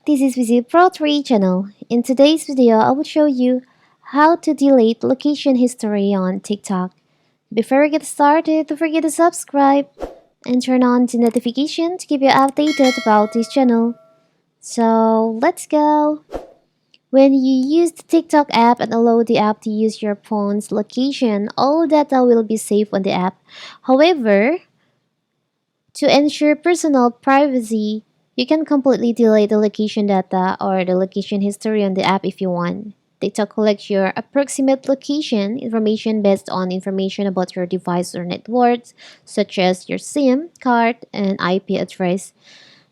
this is Visit Pro 3 channel. In today's video, I will show you how to delete location history on TikTok. Before we get started, don't forget to subscribe and turn on the notification to keep you updated about this channel. So let's go. When you use the TikTok app and allow the app to use your phone's location, all data will be saved on the app. However, to ensure personal privacy, you can completely delete the location data or the location history on the app if you want. TikTok collects your approximate location information based on information about your device or networks, such as your SIM card and IP address.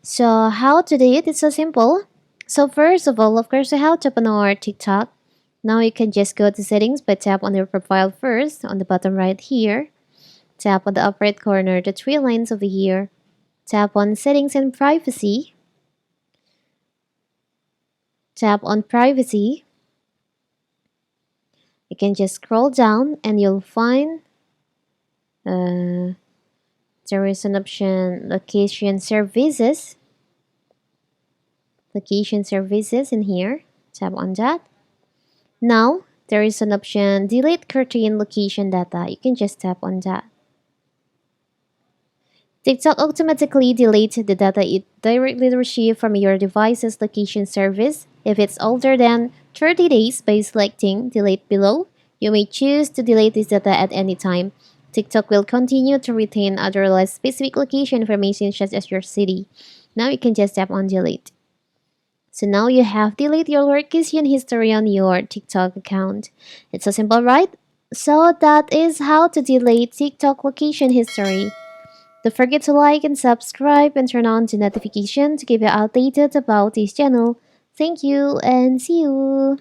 So how to do it? It's so simple. So first of all, of course, we have to open our TikTok. Now you can just go to settings by tap on your profile first on the bottom right here. Tap on the upper right corner, the three lines over here. Tap on Settings and Privacy. Tap on Privacy. You can just scroll down and you'll find there is an option Location Services. Location Services in here. Tap on that. Now, there is an option Delete Curtain Location Data. You can just tap on that. TikTok automatically deletes the data it directly receives from your device's location service. If it's older than 30 days by selecting Delete below, you may choose to delete this data at any time. TikTok will continue to retain other less specific location information such as your city. Now you can just tap on Delete. So now you have deleted your location history on your TikTok account. It's so simple, right? So that is how to delete TikTok location history. Don't forget to like and subscribe and turn on the notification to keep you updated about this channel. Thank you and see you!